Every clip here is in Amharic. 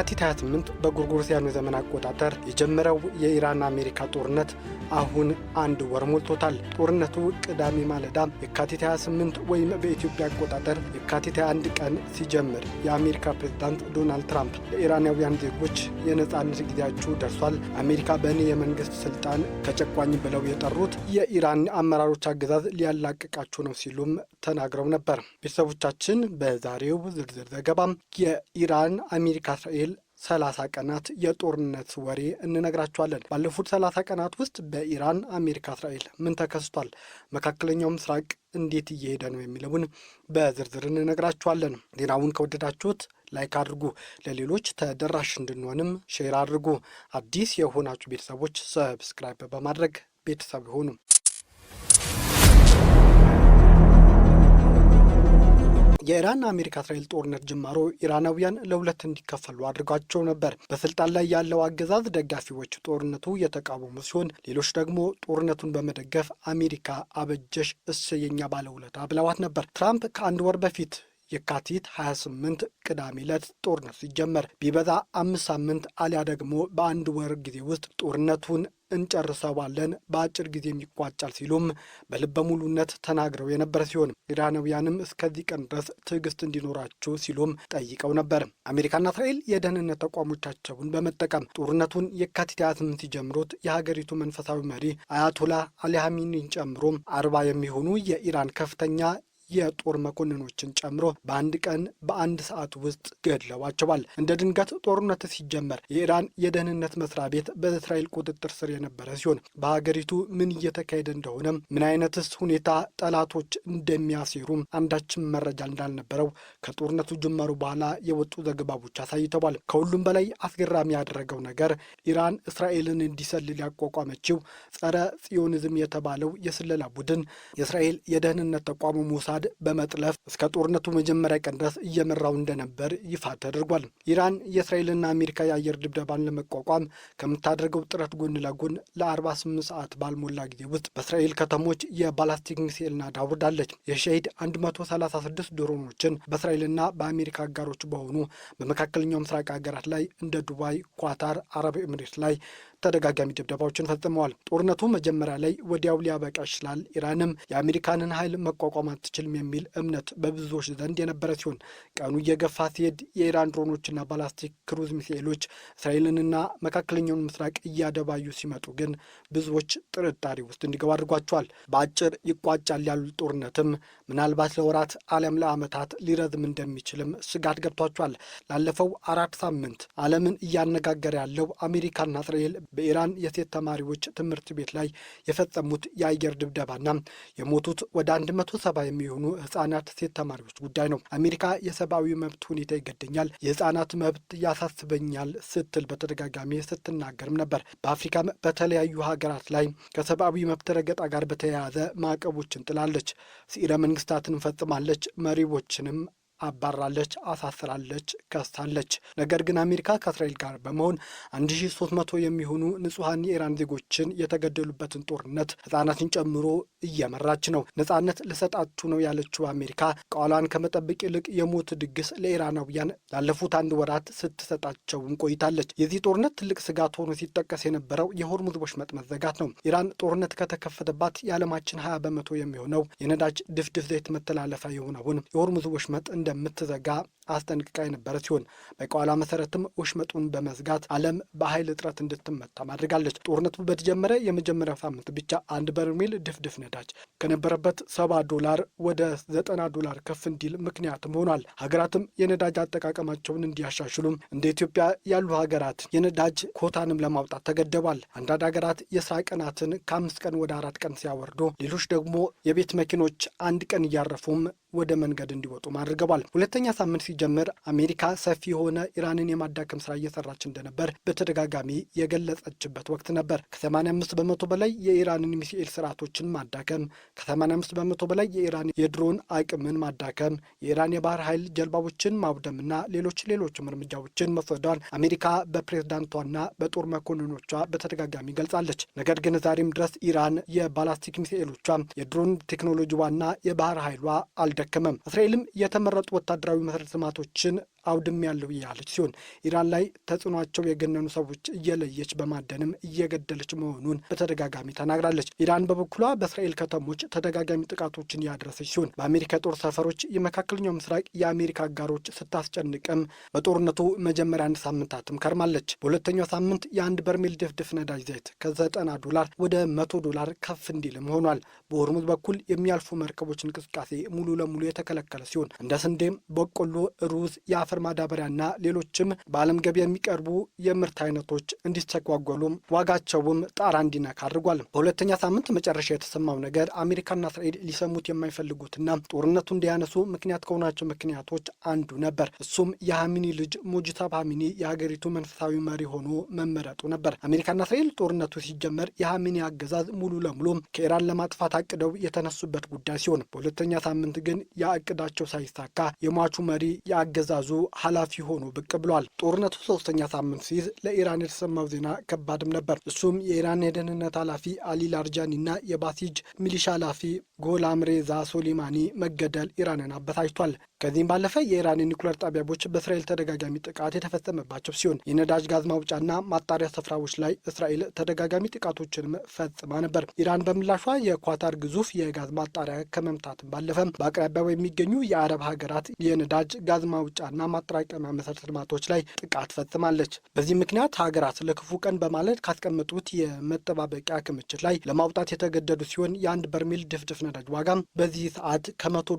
የካቲት 28 በጎርጎሮሳውያኑ ዘመን አቆጣጠር የጀመረው የኢራን አሜሪካ ጦርነት አሁን አንድ ወር ሞልቶታል። ጦርነቱ ቅዳሜ ማለዳ የካቲት 28 ወይም በኢትዮጵያ አቆጣጠር የካቲት 21 ቀን ሲጀምር የአሜሪካ ፕሬዝዳንት ዶናልድ ትራምፕ ለኢራናውያን ዜጎች የነጻነት ጊዜያችሁ ደርሷል፣ አሜሪካ በእኔ የመንግስት ስልጣን ከጨቋኝ ብለው የጠሩት የኢራን አመራሮች አገዛዝ ሊያላቅቃችሁ ነው ሲሉም ተናግረው ነበር። ቤተሰቦቻችን በዛሬው ዝርዝር ዘገባም የኢራን አሜሪካ እስራኤል 30 ቀናት የጦርነት ወሬ እንነግራችኋለን። ባለፉት 30 ቀናት ውስጥ በኢራን አሜሪካ እስራኤል ምን ተከስቷል፣ መካከለኛው ምስራቅ እንዴት እየሄደ ነው የሚለውን በዝርዝር እንነግራችኋለን። ዜናውን ከወደዳችሁት ላይክ አድርጉ፣ ለሌሎች ተደራሽ እንድንሆንም ሼር አድርጉ። አዲስ የሆናችሁ ቤተሰቦች ሰብስክራይብ በማድረግ ቤተሰብ ይሁኑ። የኢራን አሜሪካ እስራኤል ጦርነት ጅማሮ ኢራናውያን ለሁለት እንዲከፈሉ አድርጓቸው ነበር። በስልጣን ላይ ያለው አገዛዝ ደጋፊዎች ጦርነቱ የተቃወሙ ሲሆን፣ ሌሎች ደግሞ ጦርነቱን በመደገፍ አሜሪካ አበጀሽ እሰየኛ ባለውለታ ብለዋት ነበር። ትራምፕ ከአንድ ወር በፊት የካቲት 28 ቅዳሜ ዕለት ጦርነት ሲጀመር ቢበዛ 5 ሳምንት አሊያ ደግሞ በአንድ ወር ጊዜ ውስጥ ጦርነቱን እንጨርሰዋለን፣ በአጭር ጊዜ ይቋጫል ሲሉም በልበ ሙሉነት ተናግረው የነበረ ሲሆን ኢራናውያንም እስከዚህ ቀን ድረስ ትዕግስት እንዲኖራቸው ሲሉም ጠይቀው ነበር። አሜሪካና እስራኤል የደህንነት ተቋሞቻቸውን በመጠቀም ጦርነቱን የካቲት 28 ሲጀምሩት የሀገሪቱ መንፈሳዊ መሪ አያቶላ አሊ ኻሜኒን ጨምሮ 40 የሚሆኑ የኢራን ከፍተኛ የጦር መኮንኖችን ጨምሮ በአንድ ቀን በአንድ ሰዓት ውስጥ ገድለዋቸዋል። እንደ ድንገት ጦርነት ሲጀመር የኢራን የደህንነት መስሪያ ቤት በእስራኤል ቁጥጥር ስር የነበረ ሲሆን በሀገሪቱ ምን እየተካሄደ እንደሆነ ምን አይነትስ ሁኔታ ጠላቶች እንደሚያሴሩ አንዳችም መረጃ እንዳልነበረው ከጦርነቱ ጅማሩ በኋላ የወጡ ዘገባዎች አሳይተዋል። ከሁሉም በላይ አስገራሚ ያደረገው ነገር ኢራን እስራኤልን እንዲሰልል ያቋቋመችው ጸረ ጽዮኒዝም የተባለው የስለላ ቡድን የእስራኤል የደህንነት ተቋሙ ሞሳድ በመጥለፍ እስከ ጦርነቱ መጀመሪያ ቀን ድረስ እየመራው እንደነበር ይፋ ተደርጓል። ኢራን የእስራኤልና አሜሪካ የአየር ድብደባን ለመቋቋም ከምታደርገው ጥረት ጎን ለጎን ለ48 ሰዓት ባልሞላ ጊዜ ውስጥ በእስራኤል ከተሞች የባላስቲክ ሚሳኤል ናዳ አውርዳለች። የሸሂድ 136 ድሮኖችን በእስራኤልና በአሜሪካ አጋሮች በሆኑ በመካከለኛው ምስራቅ ሀገራት ላይ እንደ ዱባይ፣ ኳታር፣ አረብ ኤምሬት ላይ ተደጋጋሚ ድብደባዎችን ፈጽመዋል። ጦርነቱ መጀመሪያ ላይ ወዲያው ሊያበቃ ይችላል፣ ኢራንም የአሜሪካንን ኃይል መቋቋም አትችልም የሚል እምነት በብዙዎች ዘንድ የነበረ ሲሆን ቀኑ እየገፋ ሲሄድ የኢራን ድሮኖችና ባላስቲክ ክሩዝ ሚሳኤሎች እስራኤልንና መካከለኛውን ምስራቅ እያደባዩ ሲመጡ ግን ብዙዎች ጥርጣሬ ውስጥ እንዲገቡ አድርጓቸዋል። በአጭር ይቋጫል ያሉት ጦርነትም ምናልባት ለወራት አሊያም ለዓመታት ሊረዝም እንደሚችልም ስጋት ገብቷቸዋል። ላለፈው 4 ሳምንት ዓለምን እያነጋገረ ያለው አሜሪካና እስራኤል በኢራን የሴት ተማሪዎች ትምህርት ቤት ላይ የፈጸሙት የአየር ድብደባና የሞቱት ወደ 170 የሚሆኑ ህጻናት ሴት ተማሪዎች ጉዳይ ነው። አሜሪካ የሰብአዊ መብት ሁኔታ ይገደኛል፣ የህጻናት መብት ያሳስበኛል ስትል በተደጋጋሚ ስትናገርም ነበር። በአፍሪካም በተለያዩ ሀገራት ላይ ከሰብአዊ መብት ረገጣ ጋር በተያያዘ ማዕቀቦችን ጥላለች፣ ሲረ መንግስታትን ፈጽማለች፣ መሪዎችንም አባራለች፣ አሳስራለች፣ ከሳለች። ነገር ግን አሜሪካ ከእስራኤል ጋር በመሆን 1300 የሚሆኑ ንጹሐን የኢራን ዜጎችን የተገደሉበትን ጦርነት ህጻናትን ጨምሮ እየመራች ነው። ነጻነት ልሰጣችሁ ነው ያለችው አሜሪካ ቃሏን ከመጠበቅ ይልቅ የሞት ድግስ ለኢራናውያን ላለፉት 1 ወራት ስትሰጣቸውም ቆይታለች። የዚህ ጦርነት ትልቅ ስጋት ሆኖ ሲጠቀስ የነበረው የሆርሙዝ ወሽመጥ መዘጋት ነው። ኢራን ጦርነት ከተከፈተባት የዓለማችን 20 በመቶ የሚሆነው የነዳጅ ድፍድፍ ዘይት መተላለፊያ የሆነውን የሆርሙዝ ወሽመጥ እንደምትዘጋ አስጠንቅቃ የነበረ ሲሆን በቃሏ መሰረትም ወሽመጡን በመዝጋት ዓለም በኃይል እጥረት እንድትመታ አድርጋለች። ጦርነቱ በተጀመረ የመጀመሪያው ሳምንት ብቻ 1 በርሜል ድፍድፍ ነዳጅ ከነበረበት $70 ወደ $90 ከፍ እንዲል ምክንያትም ሆኗል። ሀገራትም የነዳጅ አጠቃቀማቸውን እንዲያሻሽሉም እንደ ኢትዮጵያ ያሉ ሀገራት የነዳጅ ኮታንም ለማውጣት ተገደዋል። አንዳንድ ሀገራት የስራ ቀናትን ከ5 ቀን ወደ 4 ቀን ሲያወርዱ፣ ሌሎች ደግሞ የቤት መኪኖች 1 ቀን እያረፉም ወደ መንገድ እንዲወጡ አድርገዋል። ሁለተኛ ሳምንት ሲጀምር አሜሪካ ሰፊ የሆነ ኢራንን የማዳከም ስራ እየሰራች እንደነበር በተደጋጋሚ የገለጸችበት ወቅት ነበር። ከ85 በመቶ በላይ የኢራንን ሚሳኤል ስርዓቶችን ማዳከም፣ ከ85 በመቶ በላይ የኢራን የድሮን አቅምን ማዳከም፣ የኢራን የባህር ኃይል ጀልባዎችን ማውደምና ሌሎችም እርምጃዎችን መውሰዷን አሜሪካ በፕሬዝዳንቷና በጦር መኮንኖቿ በተደጋጋሚ ገልጻለች። ነገር ግን ዛሬም ድረስ ኢራን የባላስቲክ ሚሳኤሎቿ፣ የድሮን ቴክኖሎጂዋና የባህር ኃይሏ አልደከመም። እስራኤልም የተመረጡ ወታደራዊ መሰረተ ልማቶችን አውድም ያለው ያለች ሲሆን ኢራን ላይ ተጽዕኗቸው የገነኑ ሰዎች እየለየች በማደንም እየገደለች መሆኑን በተደጋጋሚ ተናግራለች። ኢራን በበኩሏ በእስራኤል ከተሞች ተደጋጋሚ ጥቃቶችን ያደረሰች ሲሆን በአሜሪካ ጦር ሰፈሮች፣ የመካከለኛው ምስራቅ የአሜሪካ አጋሮች ስታስጨንቅም በጦርነቱ መጀመሪያ አንድ ሳምንታትም ከርማለች። በሁለተኛው ሳምንት የአንድ በርሜል ድፍድፍ ነዳጅ ዘይት ከ$90 ወደ $100 ከፍ እንዲልም ሆኗል። በሆርሙዝ በኩል የሚያልፉ መርከቦች እንቅስቃሴ ሙሉ ለሙሉ የተከለከለ ሲሆን እንደ ስንዴም፣ በቆሎ፣ ሩዝ፣ የአፈር ማዳበሪያና ሌሎችም በዓለም ገበያ የሚቀርቡ የምርት አይነቶች እንዲስተጓጎሉም ዋጋቸውም ጣራ እንዲነካ አድርጓል። በሁለተኛ ሳምንት መጨረሻ የተሰማው ነገር አሜሪካና እስራኤል ሊሰሙት የማይፈልጉትና ጦርነቱ እንዲያነሱ ምክንያት ከሆናቸው ምክንያቶች አንዱ ነበር። እሱም የሐሚኒ ልጅ ሙጅታባ ሐሚኒ የሀገሪቱ መንፈሳዊ መሪ ሆኖ መመረጡ ነበር። አሜሪካና እስራኤል ጦርነቱ ሲጀመር የሐሚኒ አገዛዝ ሙሉ ለሙሉ ከኢራን ለማጥፋት አቅደው የተነሱበት ጉዳይ ሲሆን በሁለተኛ ሳምንት ግን የእቅዳቸው ሳይሳካ የሟቹ መሪ የአገዛዙ ኃላፊ ሆኖ ብቅ ብሏል። ጦርነቱ ሶስተኛ ሳምንት ሲይዝ ለኢራን የተሰማው ዜና ከባድም ነበር። እሱም የኢራን የደህንነት ኃላፊ አሊ ላርጃኒና የባሲጅ ሚሊሻ ኃላፊ ጎላም ሬዛ ሶሊማኒ መገደል ኢራንን አበሳጭቷል። ከዚህም ባለፈ የኢራን የኒኩሌር ጣቢያዎች በእስራኤል ተደጋጋሚ ጥቃት የተፈጸመባቸው ሲሆን የነዳጅ ጋዝ ማውጫና ማጣሪያ ስፍራዎች ላይ እስራኤል ተደጋጋሚ ጥቃቶችንም ፈጽማ ነበር። ኢራን በምላሿ የኳታር ግዙፍ የጋዝ ማጣሪያ ከመምታትም ባለፈ በአቅራቢያው የሚገኙ የአረብ ሀገራት የነዳጅ ጋዝ ማውጫና ማጠራቀሚያ መሰረተ ልማቶች ላይ ጥቃት ፈጽማለች። በዚህ ምክንያት ሀገራት ለክፉ ቀን በማለት ካስቀመጡት የመጠባበቂያ ክምችት ላይ ለማውጣት የተገደዱ ሲሆን የአንድ በርሜል ድፍድፍ ነዳጅ ዋጋም በዚህ ሰዓት ከ$100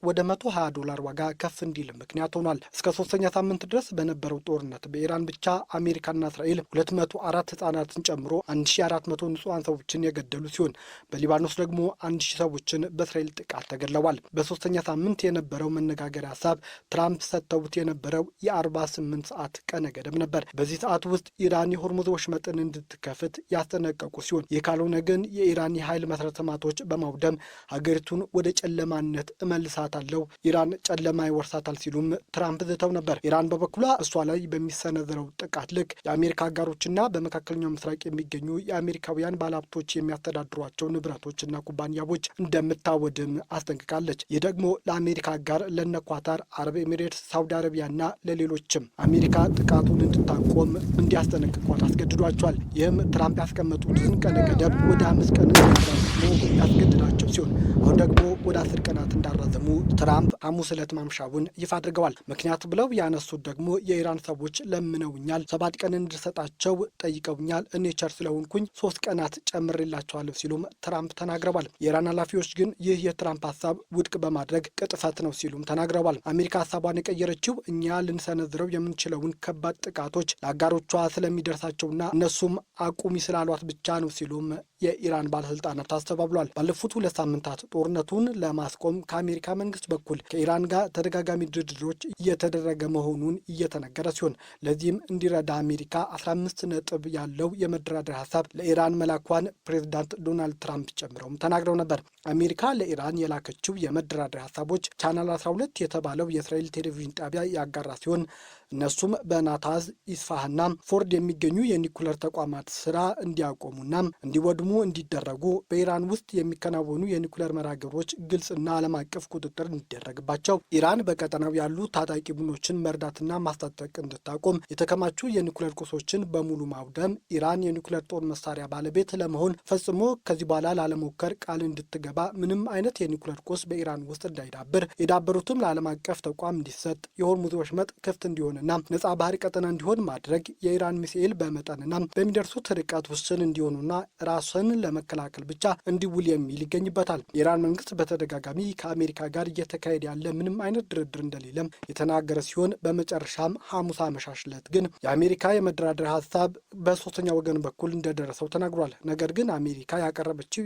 ወደ $120 ዋጋ ከፍ እንዲል ምክንያት ሆኗል። እስከ ሶስተኛ ሳምንት ድረስ በነበረው ጦርነት በኢራን ብቻ አሜሪካና እስራኤል 204 ህጻናትን ጨምሮ 1400 ንጹሃን ሰዎችን የገደሉ ሲሆን በሊባኖስ ደግሞ 1000 ሰዎችን በእስራኤል ጥቃት ተገድለዋል። በሶስተኛ ሳምንት የነበረው መነጋገሪያ ሀሳብ ትራምፕ ሰጥተውት የነበረው የ48 ሰዓት ቀነ ገደብ ነበር። በዚህ ሰዓት ውስጥ ኢራን የሆርሙዝ ወሽመጥን እንድትከፍት ያስጠነቀቁ ሲሆን ይህ ካልሆነ ግን የኢራን የኃይል መሰረተ ልማቶች በማውደም ሀገሪቱን ወደ ጨለማነት እመልሳታለሁ፣ ኢራን ጨለማ ይወርሳታል ሲሉም ትራምፕ ዝተው ነበር። ኢራን በበኩሏ እሷ ላይ በሚሰነዘረው ጥቃት ልክ የአሜሪካ አጋሮችና በመካከለኛው ምስራቅ የሚገኙ የአሜሪካውያን ባለሀብቶች የሚያስተዳድሯቸው ንብረቶችና ኩባንያዎች እንደምታወድም አስጠንቅቃለች። ይህ ደግሞ ለአሜሪካ አጋር ለነ ኳታር፣ አረብ ኤሚሬትስ፣ ሳውዲ አረቢያና ለሌሎችም አሜሪካ ጥቃቱን እንድታቆም እንዲያስጠነቅቋት አስገድዷቸዋል። ይህም ትራምፕ ያስቀመጡትን ቀነ ገደብ ወደ 5 ቀን እንዲራዘሙ ያስገድዳቸው ሲሆን አሁን ደግሞ ወደ 10 ቀናት እንዳራዘሙ ትራምፕ ሐሙስ ዕለት ማምሻውን ይፋ አድርገዋል። ምክንያት ብለው ያነሱት ደግሞ የኢራን ሰዎች ለምነውኛል፣ 7 ቀን እንድሰጣቸው ጠይቀውኛል፣ እኔ ቸር ስለሆንኩኝ 3 ቀናት ጨምሬላቸዋለሁ ሲሉም ትራምፕ ተናግረዋል። የኢራን ኃላፊዎች ግን ይህ የትራምፕ ሀሳብ ውድቅ በማድረግ ቅጥፈት ነው ሲሉም ተናግረዋል። አሜሪካ ሀሳቧን የቀየረችው እኛ ልንሰነዝረው የምንችለውን ከባድ ጥቃቶች ለአጋሮቿ ስለሚደርሳቸውና እነሱም አቁሚ ስላሏት ብቻ ነው ሲሉም የኢራን ባለስልጣናት አስተባብሏል። ባለፉት 2 ሳምንታት ጦርነቱን ለማስቆም ከአሜሪካ መንግስት በኩል ከኢራን ጋር ተደጋጋሚ ድርድሮች እየተደረገ መሆኑን እየተነገረ ሲሆን ለዚህም እንዲረዳ አሜሪካ 15 ነጥብ ያለው የመደራደር ሀሳብ ለኢራን መላኳን ፕሬዝዳንት ዶናልድ ትራምፕ ጨምረውም ተናግረው ነበር። አሜሪካ ለኢራን የላከችው የመደራደር ሀሳቦች ቻናል 12 የተባለው የእስራኤል ቴሌቪዥን ጣቢያ ያጋራ ሲሆን እነሱም በናታዝ፣ ኢስፋሃንና ፎርድ የሚገኙ የኒኩለር ተቋማት ስራ እንዲያቆሙና እንዲወድሙ እንዲደረጉ፣ በኢራን ውስጥ የሚከናወኑ የኒኩለር መርሃ ግብሮች ግልጽና ዓለም አቀፍ ቁጥጥር እንዲደረግባቸው፣ ኢራን በቀጠናው ያሉ ታጣቂ ቡድኖችን መርዳትና ማስታጠቅ እንድታቆም፣ የተከማቹ የኒኩለር ቁሶችን በሙሉ ማውደም፣ ኢራን የኒኩለር ጦር መሳሪያ ባለቤት ለመሆን ፈጽሞ ከዚህ በኋላ ላለመሞከር ቃል እንድትገባ፣ ምንም አይነት የኒኩለር ቁስ በኢራን ውስጥ እንዳይዳብር፣ የዳበሩትም ለዓለም አቀፍ ተቋም እንዲሰጥ፣ የሆርሙዝ ወሽመጥ ክፍት እንዲሆንና ነጻ ባህር ቀጠና እንዲሆን ማድረግ፣ የኢራን ሚሳኤል በመጠንና በሚደርሱት ርቀት ውስን እንዲሆኑና ራስን ለመከላከል ብቻ እንዲውል የሚል ይገኝበታል። የኢራን መንግስት በተደጋጋሚ ከአሜሪካ ጋር እየተካሄደ ያለ ምንም አይነት ድርድር እንደሌለም የተናገረ ሲሆን በመጨረሻም ሐሙስ አመሻሽ ዕለት ግን የአሜሪካ የመደራደር ሀሳብ በሶስተኛ ወገን በኩል እንደደረሰው ተናግሯል። ነገር ግን አሜሪካ ያቀረበችው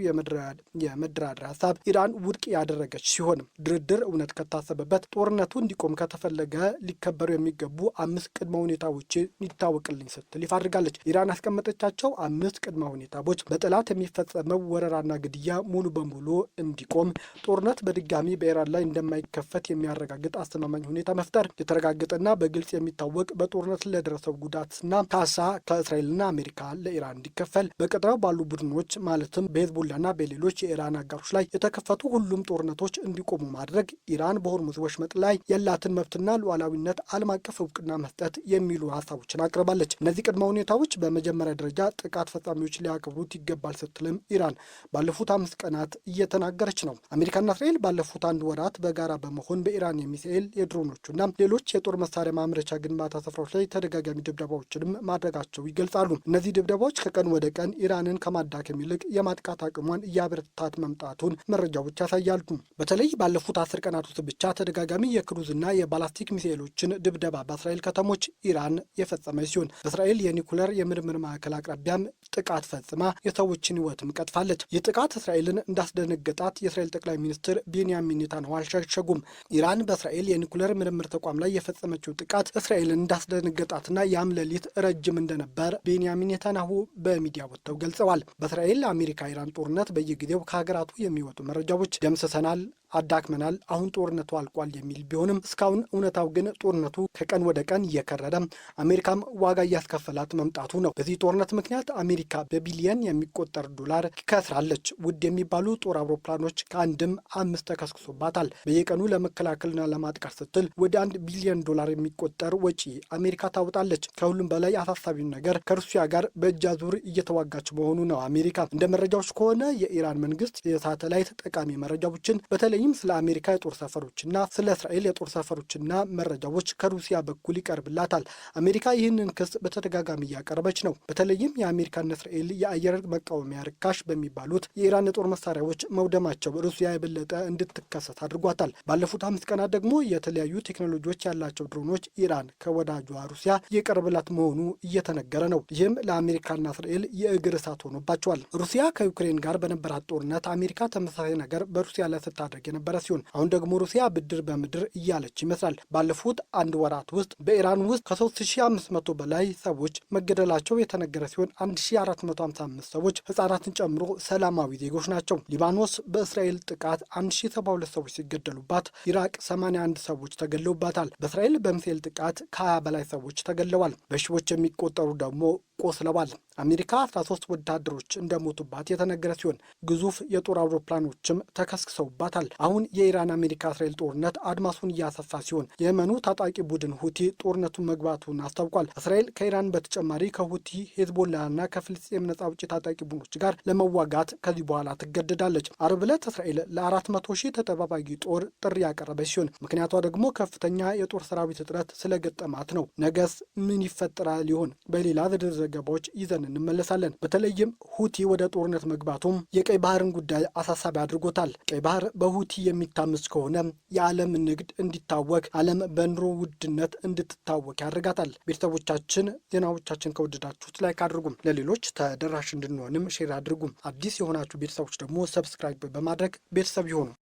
የመደራደር ሀሳብ ኢራን ውድቅ ያደረገች ሲሆን ድርድር እውነት ከታሰበበት ጦርነቱ እንዲቆም ከተፈለገ ሊከበሩ የሚገቡ 5 ቅድመ ሁኔታዎች ይታወቅልኝ ስትል ይፋ አድርጋለች። ኢራን ያስቀመጠቻቸው 5 ቅድመ ሁኔታዎች በጠላት ግዛት የሚፈጸመው ወረራና ግድያ ሙሉ በሙሉ እንዲቆም፣ ጦርነት በድጋሚ በኢራን ላይ እንደማይከፈት የሚያረጋግጥ አስተማማኝ ሁኔታ መፍጠር፣ የተረጋገጠና በግልጽ የሚታወቅ በጦርነት ለደረሰው ጉዳትና ካሳ ከእስራኤልና አሜሪካ ለኢራን እንዲከፈል፣ በቀጠናው ባሉ ቡድኖች ማለትም በሄዝቦላና በሌሎች የኢራን አጋሮች ላይ የተከፈቱ ሁሉም ጦርነቶች እንዲቆሙ ማድረግ፣ ኢራን በሆርሙዝ ወሽመጥ ላይ ያላትን መብትና ሉዓላዊነት ዓለም አቀፍ እውቅና መስጠት የሚሉ ሀሳቦችን አቅርባለች። እነዚህ ቅድመ ሁኔታዎች በመጀመሪያ ደረጃ ጥቃት ፈጻሚዎች ሊያከብሩት ይገባል ስትልም ኢራን ባለፉት 5 ቀናት እየተናገረች ነው። አሜሪካና እስራኤል ባለፉት 1 ወራት በጋራ በመሆን በኢራን የሚሳኤል የድሮኖቹና ሌሎች የጦር መሳሪያ ማምረቻ ግንባታ ስፍራዎች ላይ ተደጋጋሚ ድብደባዎችንም ማድረጋቸው ይገልጻሉ። እነዚህ ድብደባዎች ከቀን ወደ ቀን ኢራንን ከማዳከም ይልቅ የማጥቃት አቅሟን እያበረታት መምጣቱን መረጃዎች ያሳያሉ። በተለይ ባለፉት 10 ቀናት ውስጥ ብቻ ተደጋጋሚ የክሩዝና የባላስቲክ ሚሳኤሎችን ድብደባ በእስራኤል ከተሞች ኢራን የፈጸመች ሲሆን በእስራኤል የኒኩለር የምርምር ማዕከል አቅራቢያም ጥቃት ፈጽማ የሰዎችን ሕይወትም ቀጥፋለች። ይህ ጥቃት እስራኤልን እንዳስደነገጣት የእስራኤል ጠቅላይ ሚኒስትር ቤንያሚን ኔታንያሁ አልሸሸጉም። ኢራን በእስራኤል የኒኩለር ምርምር ተቋም ላይ የፈጸመችው ጥቃት እስራኤልን እንዳስደነገጣትና ያም ሌሊት ረጅም እንደነበር ቤንያሚን ኔታንያሁ በሚዲያ ወጥተው ገልጸዋል። በእስራኤል አሜሪካ ኢራን ጦርነት በየጊዜው ከሀገራቱ የሚወጡ መረጃዎች ደምስሰናል፣ አዳክመናል፣ አሁን ጦርነቱ አልቋል የሚል ቢሆንም እስካሁን እውነታው ግን ጦርነቱ ከቀን ወደ ቀን እየከረረ አሜሪካም ዋጋ እያስከፈላት መምጣቱ ነው። በዚህ ጦርነት ምክንያት አሜሪካ በቢሊየን የሚቆጠር ዶላር ከስራለች። ውድ የሚባሉ ጦር አውሮፕላኖች ከአንድም 5 ተከስክሶባታል። በየቀኑ ለመከላከልና ለማጥቃት ስትል ወደ 1 ቢሊዮን ዶላር የሚቆጠር ወጪ አሜሪካ ታወጣለች። ከሁሉም በላይ አሳሳቢው ነገር ከሩሲያ ጋር በእጅ አዙር እየተዋጋች መሆኑ ነው። አሜሪካ እንደ መረጃዎች ከሆነ የኢራን መንግስት የሳተላይት ጠቃሚ መረጃዎችን በተለይ ስለ አሜሪካ የጦር ሰፈሮችና ስለ እስራኤል የጦር ሰፈሮችና መረጃዎች ከሩሲያ በኩል ይቀርብላታል። አሜሪካ ይህንን ክስ በተደጋጋሚ እያቀረበች ነው። በተለይም የአሜሪካና እስራኤል የአየር መቃወሚያ ርካሽ በሚባሉት የኢራን የጦር መሳሪያዎች መውደማቸው ሩሲያ የበለጠ እንድትከሰት አድርጓታል። ባለፉት 5 ቀናት ደግሞ የተለያዩ ቴክኖሎጂዎች ያላቸው ድሮኖች ኢራን ከወዳጇ ሩሲያ የቀረበላት መሆኑ እየተነገረ ነው። ይህም ለአሜሪካና እስራኤል የእግር እሳት ሆኖባቸዋል። ሩሲያ ከዩክሬን ጋር በነበራት ጦርነት አሜሪካ ተመሳሳይ ነገር በሩሲያ ላይ ስታደርግ የነበረ ሲሆን አሁን ደግሞ ሩሲያ ብድር በምድር እያለች ይመስላል። ባለፉት 1 ወራት ውስጥ በኢራን ውስጥ ከ3500 በላይ ሰዎች መገደላቸው የተነገረ ሲሆን 1455 ሰዎች ህጻናትን ጨምሮ ሰላማዊ ዜጎች ናቸው። ሊባኖስ በእስራኤል ጥቃት 1072 ሰዎች ሲገደሉባት ኢራቅ 81 ሰዎች ተገድለውባታል። በእስራኤል በሚሳኤል ጥቃት ከ20 በላይ ሰዎች ተገድለዋል። በሺዎች የሚቆጠሩ ደግሞ ቆስለዋል። አሜሪካ 13 ወታደሮች እንደሞቱባት የተነገረ ሲሆን ግዙፍ የጦር አውሮፕላኖችም ተከስክሰውባታል። አሁን የኢራን አሜሪካ እስራኤል ጦርነት አድማሱን እያሰፋ ሲሆን የየመኑ ታጣቂ ቡድን ሁቲ ጦርነቱን መግባቱን አስታውቋል። እስራኤል ከኢራን በተጨማሪ ከሁቲ ሄዝቦላና ከፍልስጤም ነጻ አውጪ ታጣቂ ቡድኖች ጋር ለመዋጋት ከዚህ በኋላ ትገደዳለች። አርብ ዕለት እስራኤል ለ400 ሺህ ተጠባባቂ ጦር ጥሪ ያቀረበች ሲሆን ምክንያቷ ደግሞ ከፍተኛ የጦር ሰራዊት እጥረት ስለገጠማት ነው። ነገስ ምን ይፈጠራል ይሆን? በሌላ ዝርዝር ዘገባዎች ይዘን እንመለሳለን። በተለይም ሁቲ ወደ ጦርነት መግባቱም የቀይ ባህርን ጉዳይ አሳሳቢ አድርጎታል። ቀይ ባህር በሁቲ የሚታመስ ከሆነ የዓለም ንግድ እንዲታወክ፣ ዓለም በኑሮ ውድነት እንድትታወቅ ያደርጋታል። ቤተሰቦቻችን ዜናዎቻችን ከወደዳችሁት ላይክ አድርጉም፣ ለሌሎች ተደራሽ እንድንሆንም ሼር አድርጉም። አዲስ የሆናችሁ ቤተሰቦች ደግሞ ሰብስክራይብ በማድረግ ቤተሰብ ይሆኑ።